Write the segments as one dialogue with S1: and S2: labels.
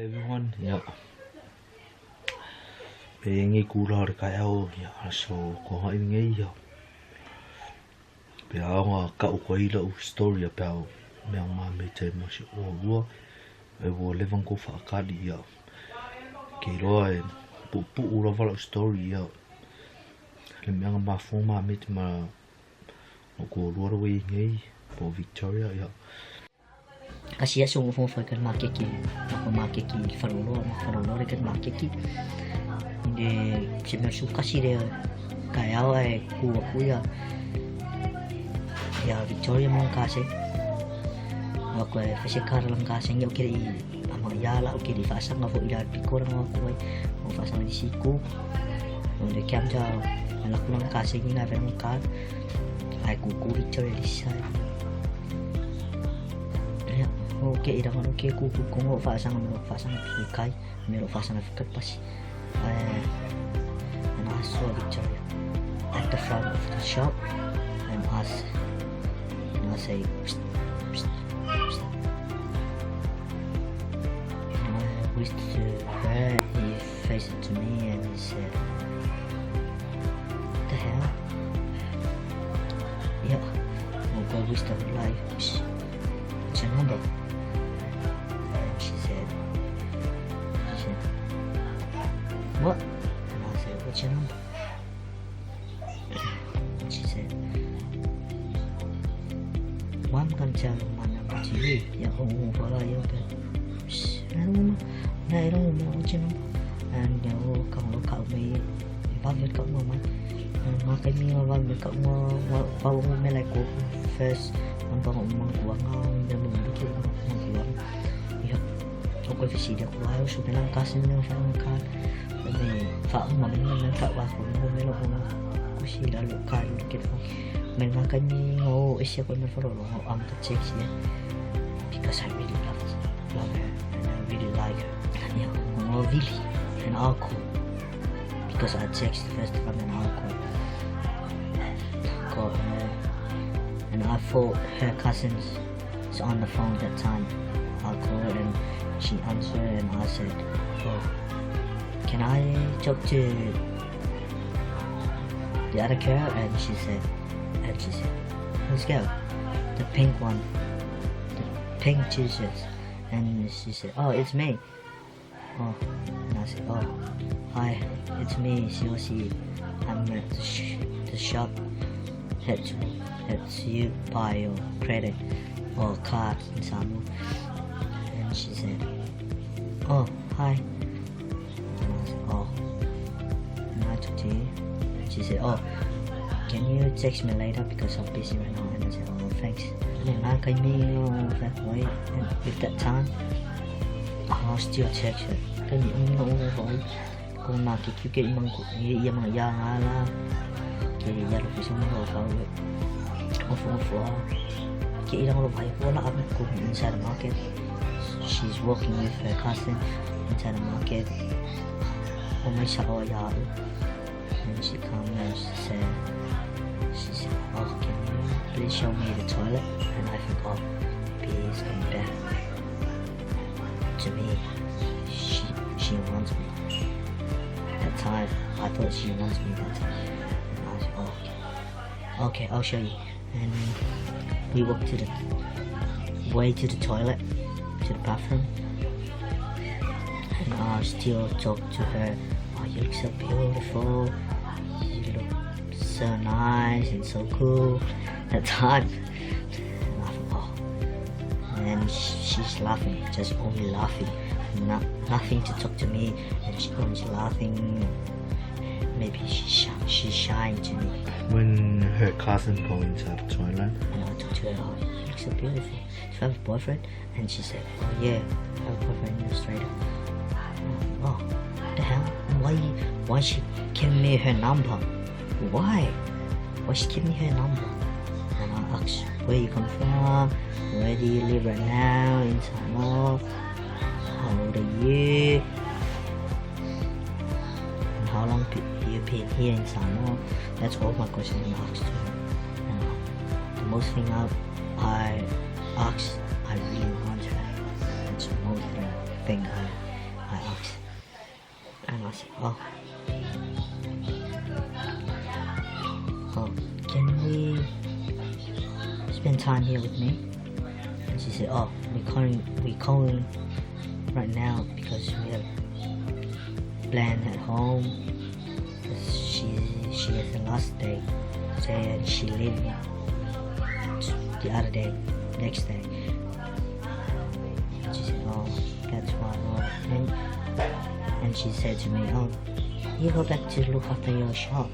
S1: everyone. Yeah. Being a cool hard guy, so go having a yo. Be our little story about Mel Mammy Tamash or war. I will live and go for a card. Yo. Kilo, put all of our story. Yo. The young my former meet my go all the way for Victoria. Yo.
S2: Kasi so mo foi kan makeki ako makeki farolo re kan makeki de primer su kasi de kaya ai ku ya Victoria mo kasi ako ai fase kar lang kasi yo kiri amang yala okay di fasa nga fo ila pikor nga ko ai mo fasa di siku onde kam ja ala ko lang kasi ni na ven ka ai ku Victoria di sai oke irang ano ke ku kung fasang kai mero fasang fikat pas and I saw Victoria at the front of the shop and I say psst, psst, psst. And I whispered to her, he faced it to me and he said, what the hell? Yeah, we'll go whisper like, what's your number? She said, what? And I said, what's your number? And she said, well, I'm gonna tell my number to you. Yeah, I don't know what's your number. And cậu nó cậu mày bao nhiêu cậu mà nó cái miếng bao nhiêu cậu bao nhiêu mấy lại của first mình bao nhiêu măng của ngon để mình được măng của aku visi dia kuai so bilang kasih ni orang kan ni fak mami men fak wa ko mo melo ko ko si la lo kan kita men makan ni ngo isya ko men follow lo am to check here because I really love her and I really like her and ngo really and alcohol because I checked the first time and alcohol and I thought her cousins was on the phone that time. I'll call her and she answered and I said, oh, can I talk to the other girl? And she said, let's go. The pink one, the pink t-shirt. And she said, oh, it's me. Oh, and I said, oh, hi, it's me, Siaosi'S. I'm at the shop. Had you buy your credit or card in Samoan. And she said, oh, hi. And I said, oh, can I talk to you? She said, oh, can you text me later because I'm busy right now? And I said, oh, thanks. And then I came in that way, and with that time, I'll still text her. Cái những ngủ với con mà cái măng của cái mà giang là cái gia đình phải sống rồi phải for cái đang lúc phải vô là cùng inside the market. She's working with her cousin inside the market. Oh my God! And she come and she said, oh, can you please show me the toilet? And I thought, oh, please come back to me. She wants me. That time, I thought she wants me that time. And I said, oh, okay, I'll show you. And we walked to the way to the toilet, to the bathroom, and I still talked to her. Oh, you look so beautiful. You look so nice and so cool. That time, and I thought, oh, and she's laughing, just only laughing, nothing to talk to me, and she was laughing. Maybe she's shy to me.
S1: When her cousin go inside the toilet,
S2: and I talked to her, oh, you look so beautiful. Do you have a boyfriend? And she said, oh yeah, I have a boyfriend in Australia. Oh, what the hell? Why she give me her number? Why she give me her number? And I asked, where you come from? Where do you live right now in Samoa? How old are you? And how long you been here in Samoa? That's all my questions I asked her. And the most thing I asked, I really want her. That's the most thing I I asked, and I said, oh, can we spend time here with me? And she said, oh, we calling right now because we have planned at home. She has the last day, and she leaving the other day, next day. And she said, oh, that's why. And she said to me, oh, you go back to look after your shop.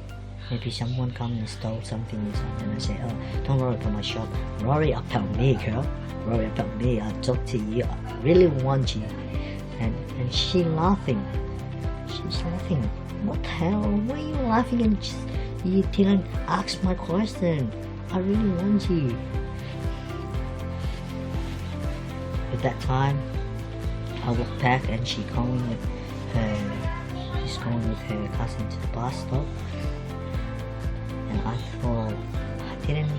S2: Maybe someone come and stole something inside. And I said, oh, don't worry about my shop. Worry about me, girl. Worry about me. I'll talk to you. I really want you. And she laughing. She's laughing. What the hell? Why are you laughing and you didn't ask my question? I really want you. At that time, I walked back and she's going with her cousin to the bus stop. And I thought, I didn't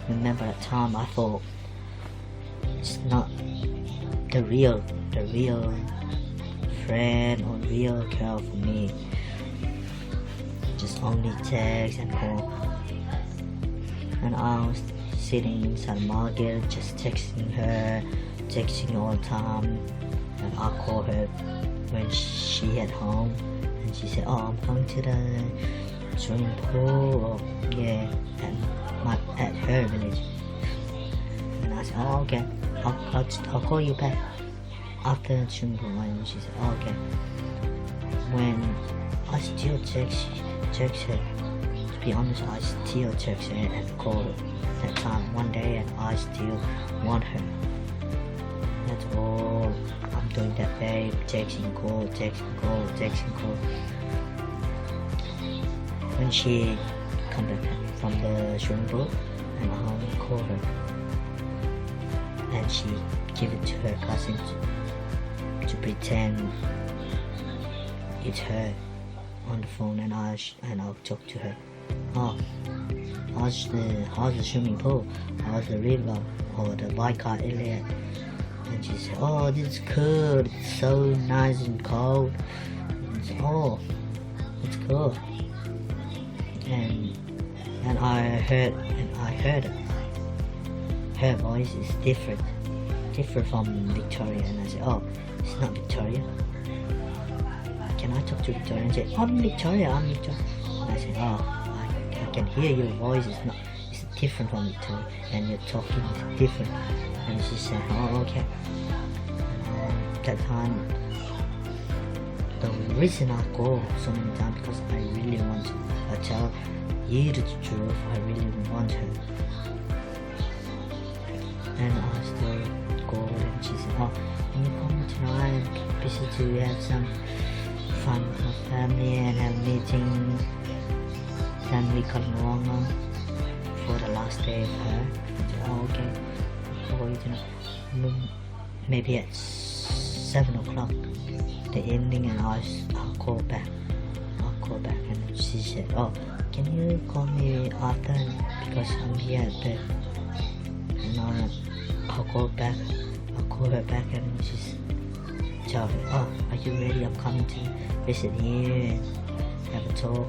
S2: remember at the time, I thought it's not the real friend or real girl for me. Just only text and call. And I was sitting inside the market just texting her all the time. And I call her when she at home, and she said, oh, I'm going to the swimming pool, or yeah, at her village. And I said, oh, okay, I'll call you back after the swimming pool. And she said, oh, okay. When I still text her, to be honest, I still text her and call her that time one day, and I still want her. That's all I'm doing that day, texting, call. When she come back from the swimming pool, and I call her, and she give it to her cousin to pretend it's her on the phone, and I'll talk to her. Oh, how's the swimming pool? How's the river or the bike area? And she said, oh, this is cool. It's so nice and cold. And said, oh, it's cool. And I heard it. Her voice is different from Victoria. And I said, oh, it's not Victoria. Can I talk to Victoria? And she said, I'm Victoria. And I said, oh, I can hear your voice. It's different from Victoria, and your talking is different. And she said, oh, okay. That time, the reason I go so many times because I really want to. I tell you the truth, I really want her. And I still go, and she said, oh, can you come tonight? Busy to have some fun with my family and have a meeting. Then we come along for the last day of her. I said, oh, okay. I'll call you tonight. Maybe at 7 o'clock the evening, and I'll call back. And she said, oh, can you call me after, because I'm here at bed. And I'll call her back, and she's tell her, oh, are you ready? I'm coming to visit you and have a talk.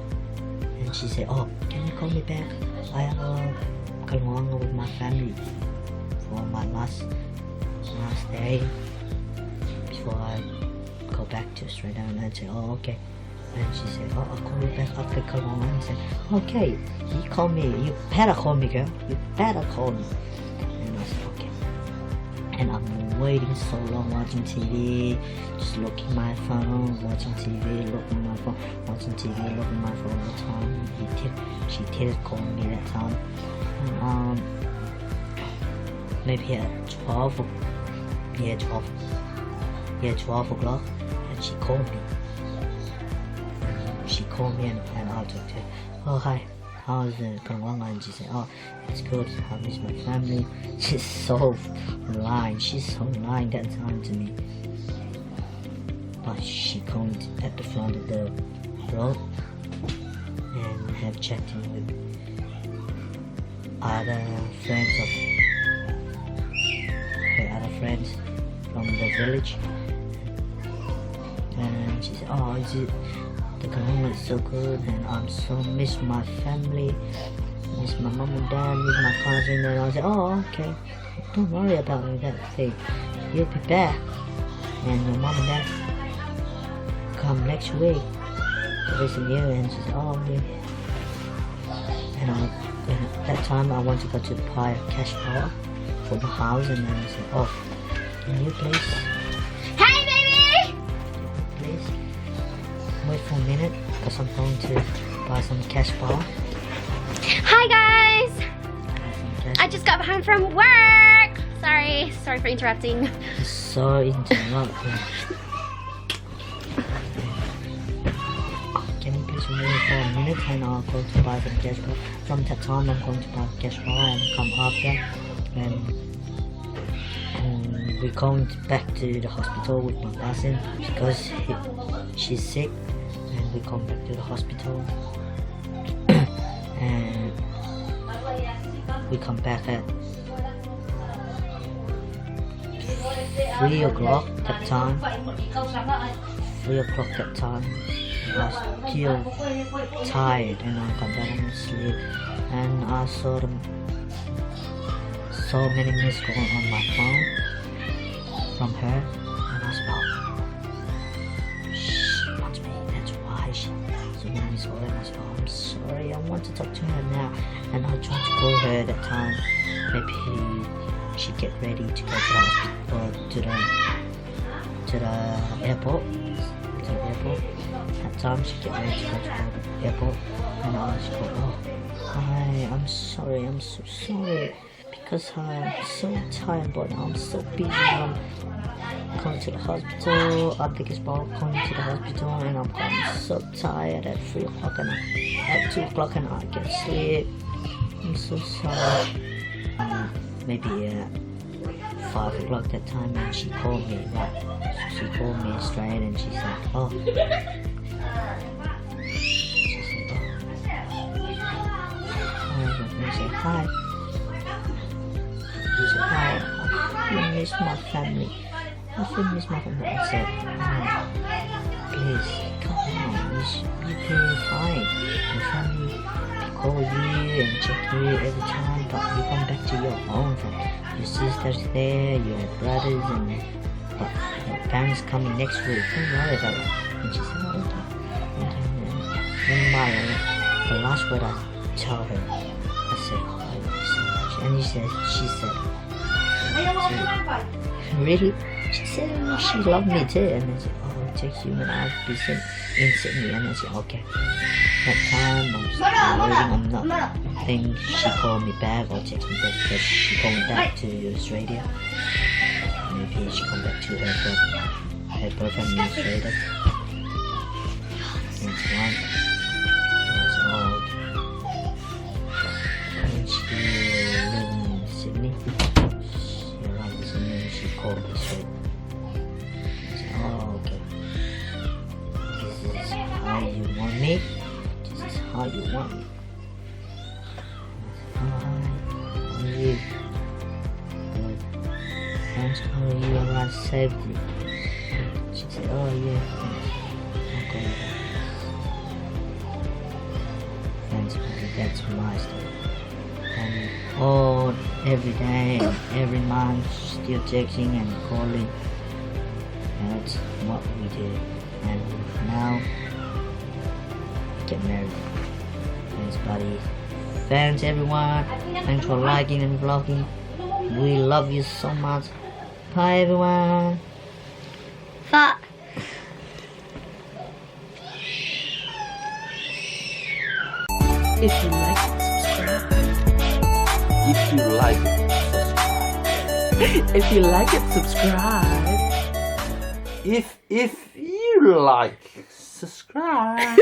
S2: And she said, oh, can you call me back? I have a kalawanga with my family for my last day before I go back to Australia. And I said, oh, okay. And she said, oh, I'll call you back after kalawanga. And I said, okay, you call me. You better call me, girl. You better call me. And I said, okay. And I'm waiting so long watching TV, just looking my phone, watching TV, looking my phone, watching TV, looking my phone all the time. She did call me that time. And, maybe at 12 o'clock, and she called me. And I talked to her. Oh, hi. How's the kalawanga? And she said, oh, it's good. I miss my family. She's so lying. That time to me. But she called at the front of the road and have chatting with other friends from the village. And she said, oh, the corona is so good, and I'm so miss my family, miss my mom and dad, miss my cousin. And I said, oh, okay, don't worry about that thing, you'll be back, and your mom and dad come next week to visit you. And she said, oh, yeah. And at that time I want to go to buy a cash bar for the house, and then I said, oh, can you please,
S3: Hey, baby!
S2: please wait for a minute, because I'm going to buy some cash bar.
S3: Hi, guys!
S2: Buy some cash
S3: I just got home from work. Sorry for interrupting.
S2: So interrupting. Can you please wait for a minute, and I'll go to buy some cash bar. From that time I'm going to buy cash bar and come after, and we're going back to the hospital with my cousin because she's sick, and we come back to the hospital and we come back at 3 o'clock that time. 3 o'clock that time. I was still tired, and I come back and sleep, and I saw so many missed calls on my phone from her, and I said, oh, she wants me, that's why she so many missed calls. And I said, oh, I'm sorry, I want to talk to her now. And I tried to call her that time. Maybe she get ready to go to the hospital, to the airport. That time she get ready to go to the airport, and I was like, oh, hi, I'm sorry, I'm so sorry, because I'm so tired, but I'm so busy. I'm going to the hospital. I think it's about going to the hospital, and I'm so tired at 3 o'clock, and at 2 o'clock, and I can't sleep. I'm so sorry. Maybe 5 o'clock that time, and she called me back. She called me straight, and she said, oh. She said, oh. I said, hi. She said, hi. I miss my family. I miss my family. I said, oh, please, come on. You're doing fine. Your family, they call you and check you every time, but you come back to your own family. Your sister's there, your brothers, and your parents coming next week. Don't worry about it. And she said, oh, okay. And the last word I told her, I said, oh, I love you so much. And she said, really? She said she loved me too. And I said, oh, I'll text you when I'll be in Sydney. And I said, okay. That time I'm still waiting. I'm not think she called me back or text me back because she going back to Australia. Maybe she come back to her boyfriend in Australia. That's one. That's all. And she lives in Sydney. She arrived in Sydney and she called me straight. I said, oh, okay. This is how you want me. This is how you want me. How are you? Good. Thanks, how are you? Around safety. She said, oh yeah, thanks. Okay. Thanks, buddy. That's my story. And every day, every month, still texting and calling. That's what we did. And now, get married. Thanks, buddy. Thanks, everyone. Thanks for liking and vlogging. We love you so much. Bye, everyone.
S3: Fuck.
S4: If you like it, subscribe.
S1: If you like it,
S4: If you like it, subscribe.
S1: if you like, subscribe.